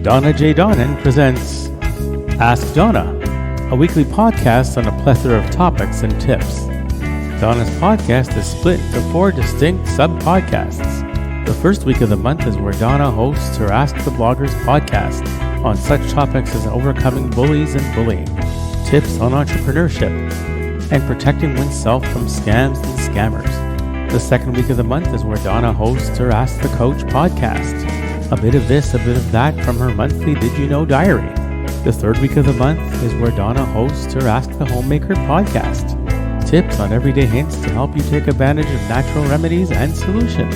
Donna J. Donnan presents Ask Donna, a weekly podcast on a plethora of topics and tips. Donna's podcast is split into 4 distinct sub-podcasts. The first week of the month is where Donna hosts her Ask the Bloggers podcast on such topics as overcoming bullies and bullying, tips on entrepreneurship, and protecting oneself from scams and scammers. The second week of the month is where Donna hosts her Ask the Coach podcast. A bit of this, a bit of that from her monthly Did You Know diary. The third week of the month is where Donna hosts her Ask the Homemaker podcast. Tips on everyday hints to help you take advantage of natural remedies and solutions.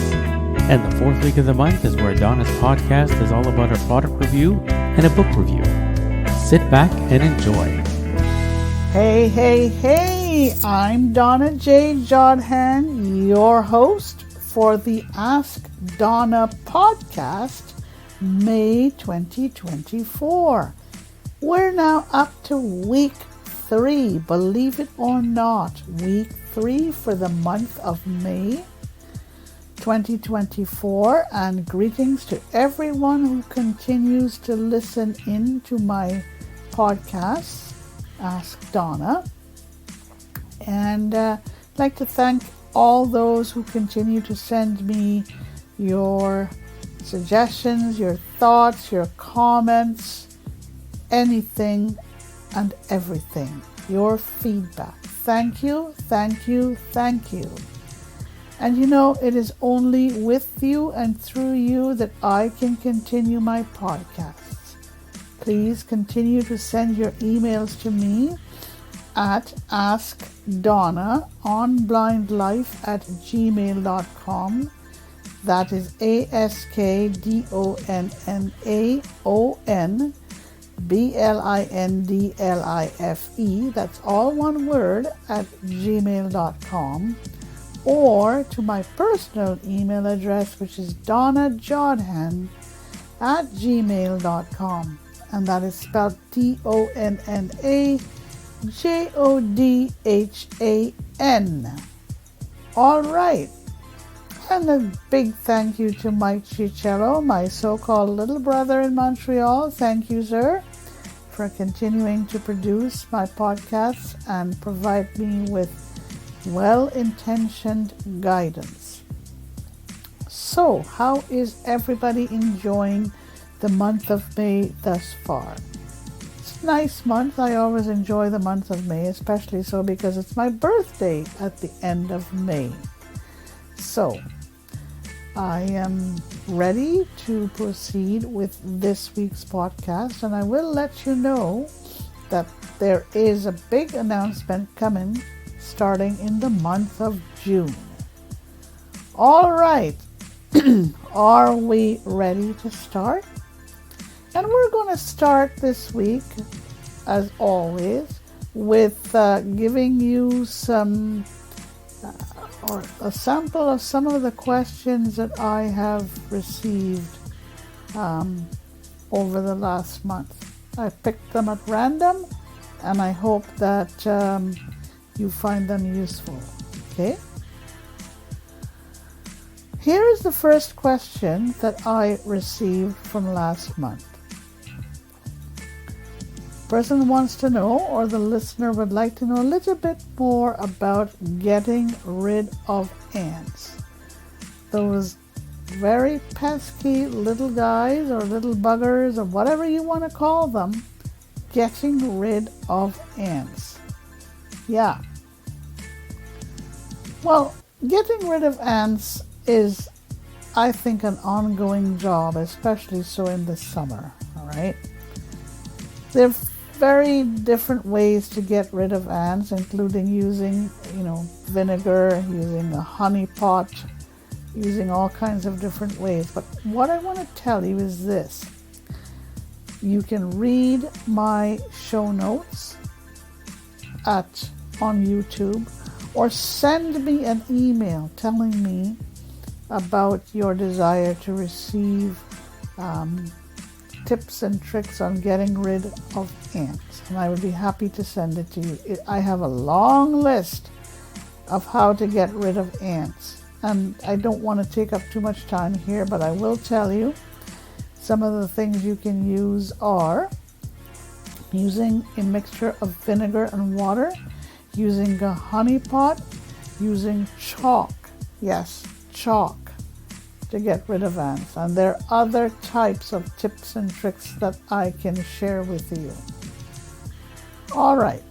And the fourth week of the month is where Donna's podcast is all about her product review and a book review. Sit back and enjoy. Hey, I'm Donna J. Jodhan, your host for the Ask Donna podcast, May 2024. We're now up to week 3, believe it or not, week 3 for the month of May 2024, and greetings to everyone who continues to listen in to my podcast, Ask Donna. And I'd like to thank all those who continue to send me your suggestions, your thoughts, your comments, anything and everything, your feedback. Thank you. And you know, it is only with you and through you that I can continue my podcasts. Please continue to send your emails to me at askdonnaonblindlife@gmail.com. That is askdonnaonblindlife. That's all one word at gmail.com. Or to my personal email address, which is donnajodhan@gmail.com. And that is spelled DonnaJodhan. All right. And a big thank you to Mike Chicello, my so-called little brother in Montreal. Thank you, sir, for continuing to produce my podcasts and provide me with well-intentioned guidance. So, how is everybody enjoying the month of May thus far? It's a nice month. I always enjoy the month of May, especially so because it's my birthday at the end of May. So, I am ready to proceed with this week's podcast, and I will let you know that there is a big announcement coming starting in the month of June. All right, are we ready to start? And we're going to start this week, as always, with giving you some or a sample of some of the questions that I have received over the last month. I picked them at random, and I hope that you find them useful. Okay? Here is the first question that I received from last month. Person wants to know, or the listener would like to know a little bit more about getting rid of ants. Those very pesky little guys or little buggers or whatever you want to call them, getting rid of ants. Yeah. Well, getting rid of ants is, I think, an ongoing job, especially so in the summer, all right? There are very different ways to get rid of ants, including using, vinegar, using a honey pot, using all kinds of different ways. But what I want to tell you is this. You can read my show notes on YouTube, or send me an email telling me about your desire to receive tips and tricks on getting rid of ants, and I would be happy to send it to you. I have a long list of how to get rid of ants, and I don't want to take up too much time here, but I will tell you Some of the things you can use are using a mixture of vinegar and water, using a honey pot, using chalk. Yes, chalk, to get rid of ants. And there are other types of tips and tricks that I can share with you. All right.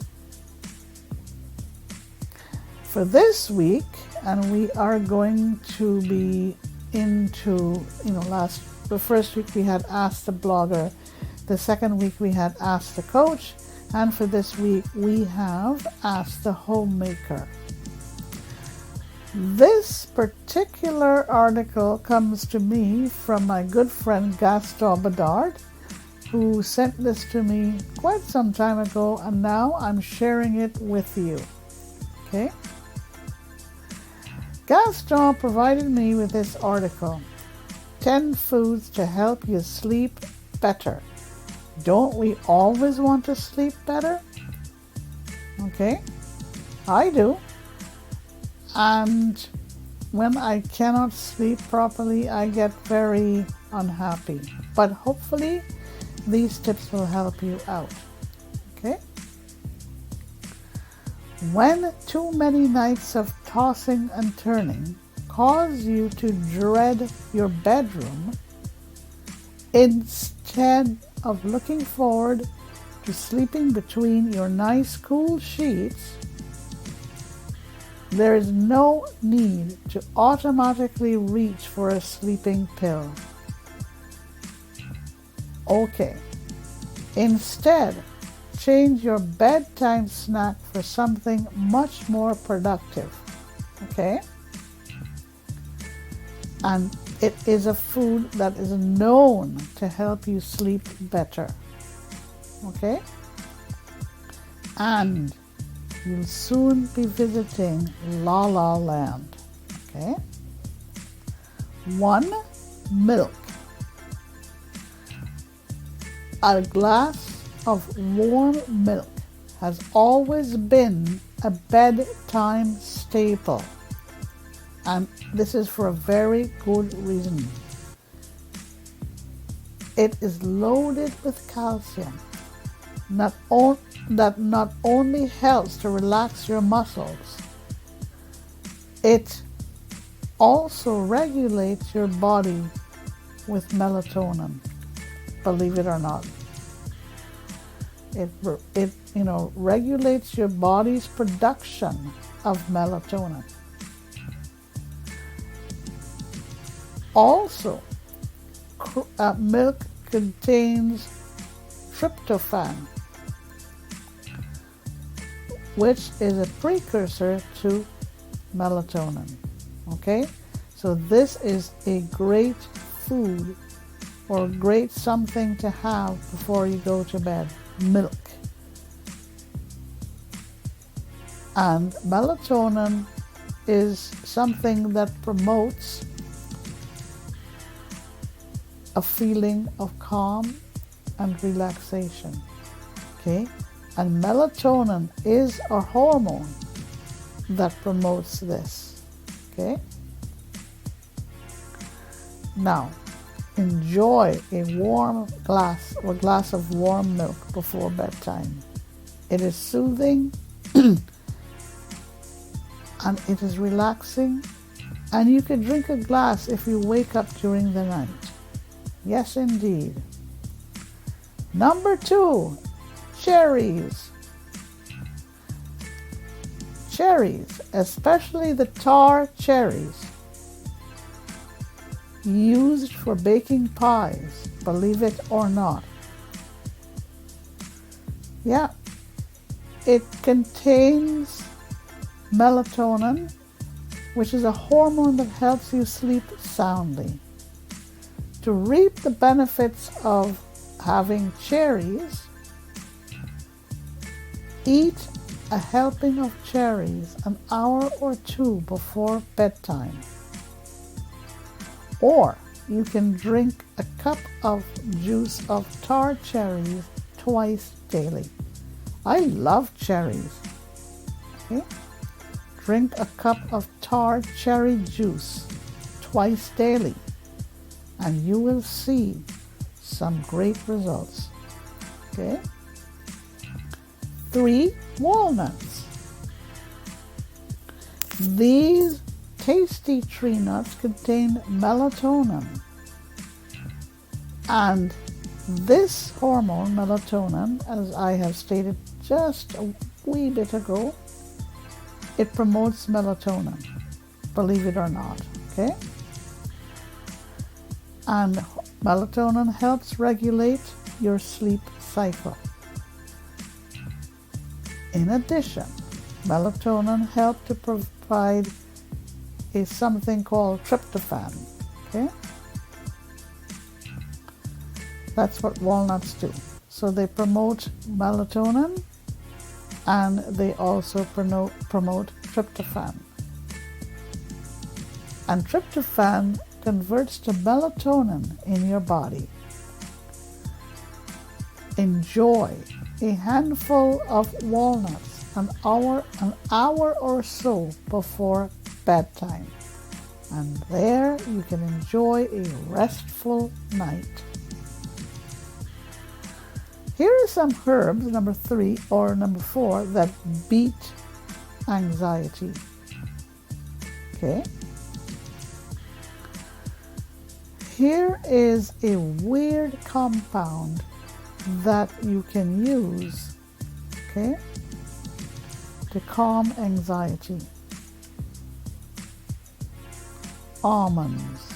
For this week, and we are going to be into, the first week we had Ask the Blogger, the second week we had Ask the Coach, and for this week we have Ask the Homemaker. This particular article comes to me from my good friend Gaston Bedard, who sent this to me quite some time ago, and now I'm sharing it with you. Okay? Gaston provided me with this article, 10 Foods to Help You Sleep Better. Don't we always want to sleep better? Okay? I do. And when I cannot sleep properly, I get very unhappy. But hopefully, these tips will help you out. Okay? When too many nights of tossing and turning cause you to dread your bedroom, instead of looking forward to sleeping between your nice cool sheets, there is no need to automatically reach for a sleeping pill. Okay. Instead, change your bedtime snack for something much more productive. Okay? And it is a food that is known to help you sleep better. Okay? And you'll soon be visiting La La Land. Okay? 1. Milk. A glass of warm milk has always been a bedtime staple. And this is for a very good reason. It is loaded with calcium that not only helps to relax your muscles, it also regulates your body with melatonin, believe it or not. It regulates your body's production of melatonin. Also, milk contains tryptophan, which is a precursor to melatonin. Okay? So this is a great food or great something to have before you go to bed. Milk. And melatonin is something that promotes a feeling of calm and relaxation. Okay? And melatonin is a hormone that promotes this. Okay? Now, enjoy a glass of warm milk before bedtime. It is soothing and it is relaxing, and you can drink a glass if you wake up during the night. Yes, indeed. Number 2, cherries. Cherries, especially the tar cherries, used for baking pies, believe it or not. Yeah, it contains melatonin, which is a hormone that helps you sleep soundly. To reap the benefits of having cherries, eat a helping of cherries an hour or 2 before bedtime. Or you can drink a cup of juice of tar cherries twice daily. I love cherries. Okay? Drink a cup of tar cherry juice twice daily, and you will see some great results. Okay. 3, walnuts. These tasty tree nuts contain melatonin. And this hormone, melatonin, as I have stated just a wee bit ago, it promotes melatonin, believe it or not, okay? And melatonin helps regulate your sleep cycle. In addition, melatonin helps to provide something called tryptophan, okay? That's what walnuts do. So they promote melatonin and they also promote tryptophan. And tryptophan converts to melatonin in your body. Enjoy a handful of walnuts an hour or so before bedtime. And there you can enjoy a restful night. Here are some herbs, number 3 or number 4, that beat anxiety. Okay. Here is a weird compound that you can use, okay, to calm anxiety. Almonds.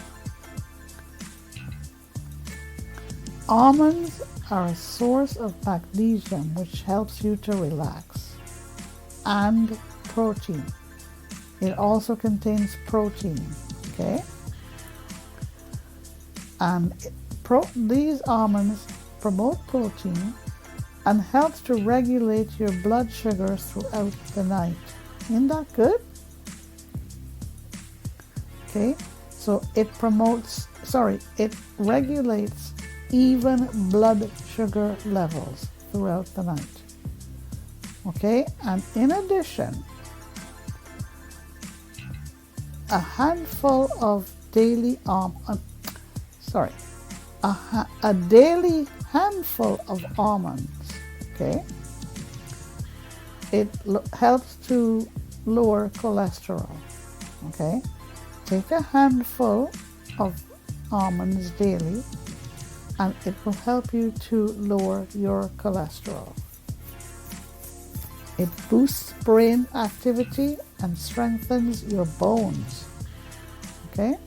Almonds are a source of magnesium which helps you to relax, and protein. It also contains protein, okay? And these almonds promote protein and helps to regulate your blood sugar throughout the night. Isn't that good? Okay, so it regulates even blood sugar levels throughout the night. Okay, and in addition, a handful of daily a daily handful of almonds, okay, it helps to lower cholesterol. Okay, take a handful of almonds daily and it will help you to lower your cholesterol. It boosts brain activity and strengthens your bones. Okay?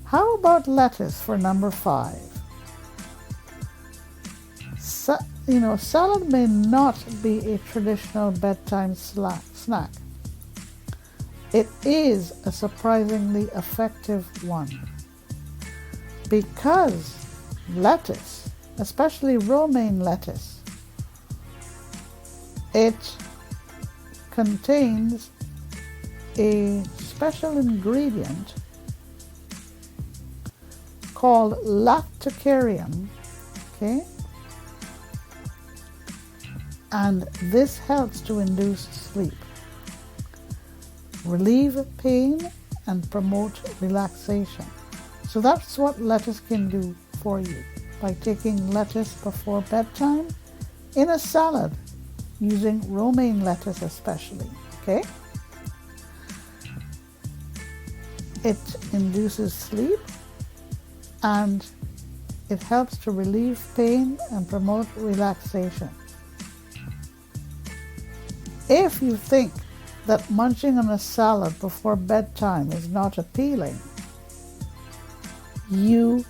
How about lettuce for number 5? Salad may not be a traditional bedtime snack. It is a surprisingly effective one, because lettuce, especially romaine lettuce, it contains a special ingredient called lactocarium, okay? And this helps to induce sleep, relieve pain, and promote relaxation. So that's what lettuce can do for you by taking lettuce before bedtime in a salad, using romaine lettuce especially, okay? It induces sleep and it helps to relieve pain and promote relaxation. If you think that munching on a salad before bedtime is not appealing, you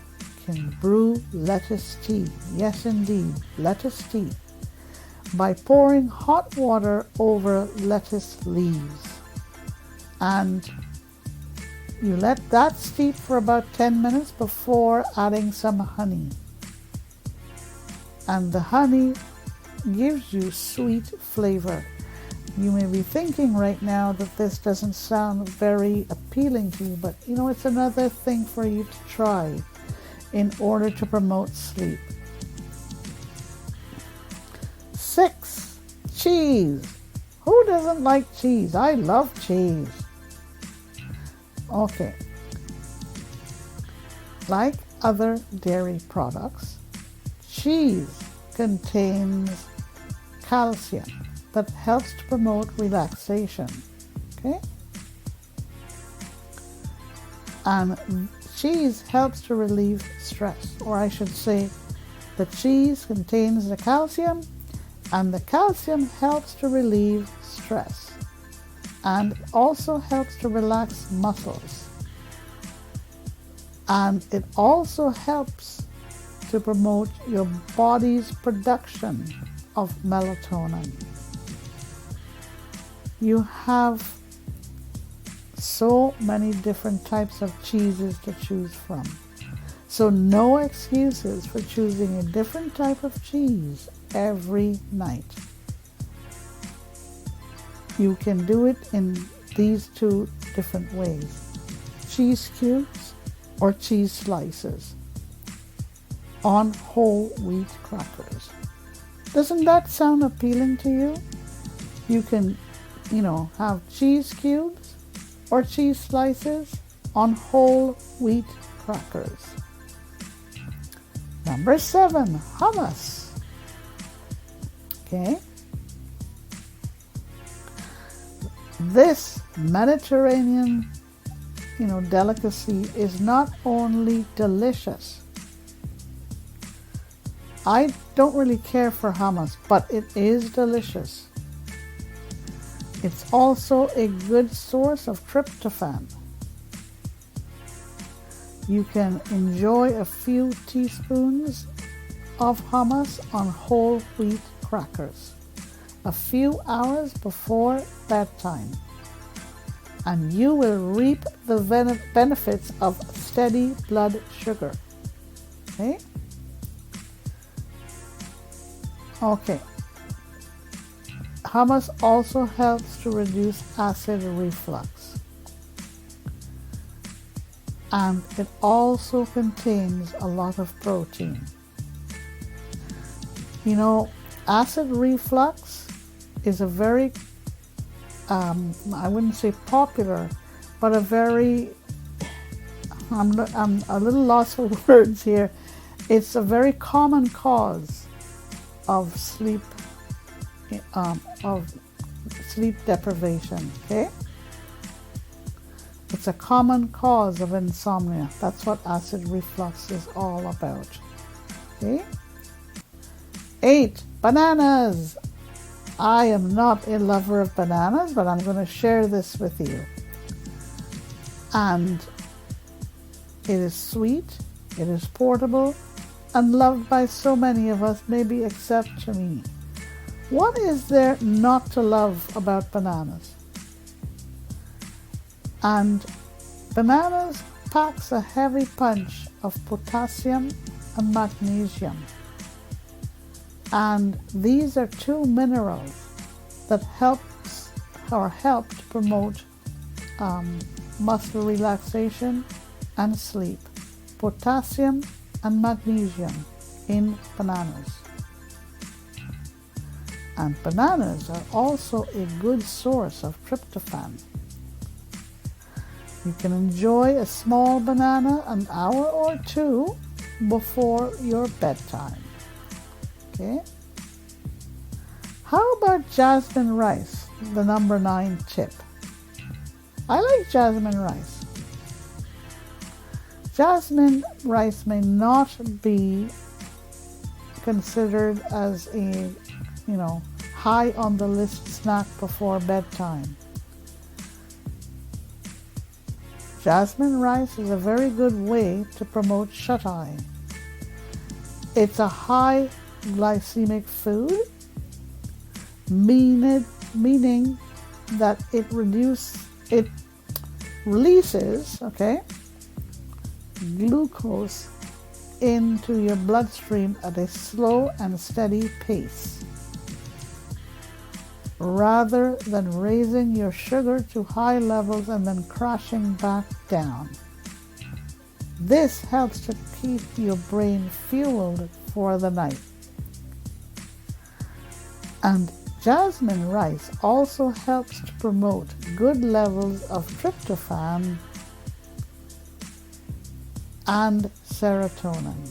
can brew lettuce tea. Yes, indeed, lettuce tea, by pouring hot water over lettuce leaves. And you let that steep for about 10 minutes before adding some honey. And the honey gives you sweet flavor. You may be thinking right now that this doesn't sound very appealing to you, but it's another thing for you to try in order to promote sleep. 6, cheese. Who doesn't like cheese? I love cheese. Okay. Like other dairy products, cheese contains calcium that helps to promote relaxation. Okay? And cheese helps to relieve stress, or I should say, the cheese contains the calcium, and the calcium helps to relieve stress, and also helps to relax muscles, and it also helps to promote your body's production of melatonin. You have so many different types of cheeses to choose from. So no excuses for choosing a different type of cheese every night. You can do it in these two different ways: cheese cubes or cheese slices on whole wheat crackers. Doesn't that sound appealing to you? You can, have cheese cubes or cheese slices on whole wheat crackers. Number 7, hummus. Okay. This Mediterranean, delicacy is not only delicious. I don't really care for hummus, but it is delicious. It's also a good source of tryptophan. You can enjoy a few teaspoons of hummus on whole wheat crackers a few hours before bedtime, and you will reap the benefits of steady blood sugar. Okay. Hummus also helps to reduce acid reflux, and it also contains a lot of protein. Acid reflux is a very, I wouldn't say popular, but a very, I'm a little lost for words here. It's a very common cause of sleep deprivation. Okay, it's a common cause of insomnia. That's what acid reflux is all about. Okay. 8, bananas. I am not a lover of bananas, but I'm going to share this with you. And it is sweet, it is portable, and loved by so many of us, maybe except to me. What is there not to love about bananas? And bananas packs a heavy punch of potassium and magnesium. And these are two minerals that help to promote muscle relaxation and sleep. Potassium and magnesium in bananas. And bananas are also a good source of tryptophan. You can enjoy a small banana an hour or two before your bedtime. Okay. How about jasmine rice, the number 9 tip? I like jasmine rice. Jasmine rice may not be considered as a, high on the list snack before bedtime. Jasmine rice is a very good way to promote shut-eye. It's a high glycemic food, meaning that it releases glucose into your bloodstream at a slow and steady pace, rather than raising your sugar to high levels and then crashing back down. This helps to keep your brain fueled for the night. And jasmine rice also helps to promote good levels of tryptophan and serotonin.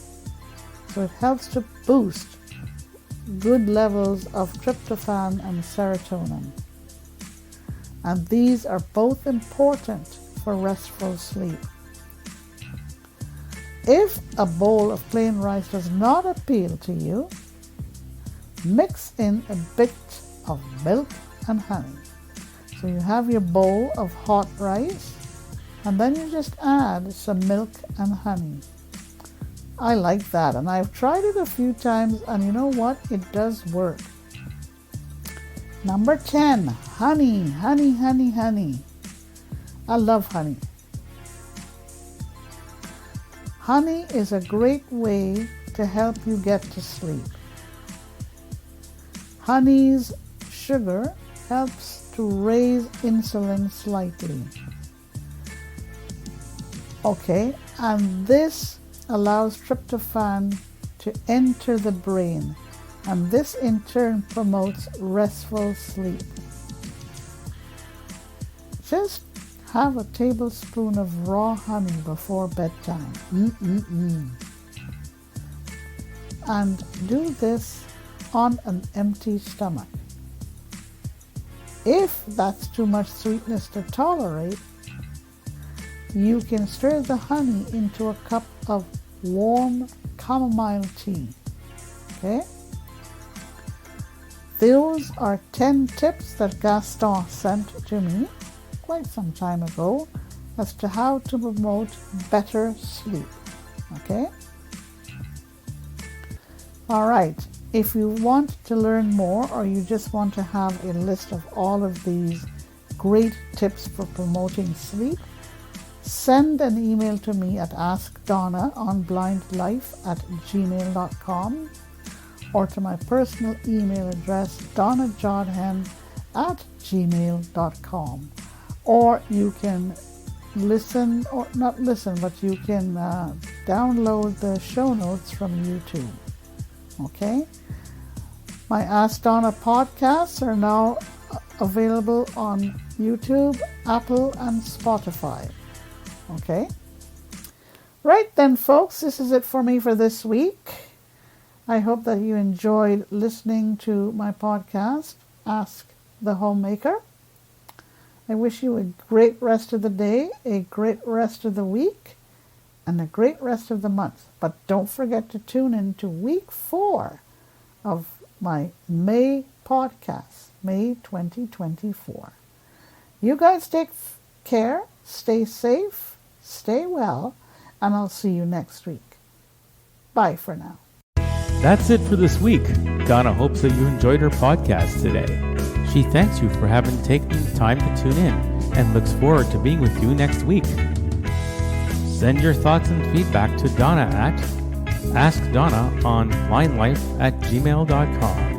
So it helps to boost good levels of tryptophan and serotonin. And these are both important for restful sleep. If a bowl of plain rice does not appeal to you, mix in a bit of milk and honey. So you have your bowl of hot rice, and then you just add some milk and honey. I like that, and I've tried it a few times, and you know what? It does work. Number 10, honey, honey, honey, honey. I love honey. Honey is a great way to help you get to sleep. Honey's sugar helps to raise insulin slightly. Okay, and this allows tryptophan to enter the brain, and this in turn promotes restful sleep. Just have a tablespoon of raw honey before bedtime. And do this on an empty stomach. If that's too much sweetness to tolerate, you can stir the honey into a cup of warm chamomile tea. Okay? Those are 10 tips that Gaston sent to me quite some time ago as to how to promote better sleep. Okay? All right. If you want to learn more, or you just want to have a list of all of these great tips for promoting sleep, send an email to me at askdonnaonblindlife@gmail.com, or to my personal email address, donnajodhen@gmail.com. Or you can listen, or not listen, but you can download the show notes from YouTube. Okay? My Ask Donna podcasts are now available on YouTube, Apple, and Spotify. Okay? Right then, folks, this is it for me for this week. I hope that you enjoyed listening to my podcast, Ask the Homemaker. I wish you a great rest of the day, a great rest of the week, and a great rest of the month. But don't forget to tune in to week 4 of my May podcast, May 2024. You guys take care, stay safe, stay well, and I'll see you next week. Bye for now. That's it for this week. Donna hopes that you enjoyed her podcast today. She thanks you for having taken the time to tune in and looks forward to being with you next week. Send your thoughts and feedback to Donna at askdonnaonblindlife@gmail.com.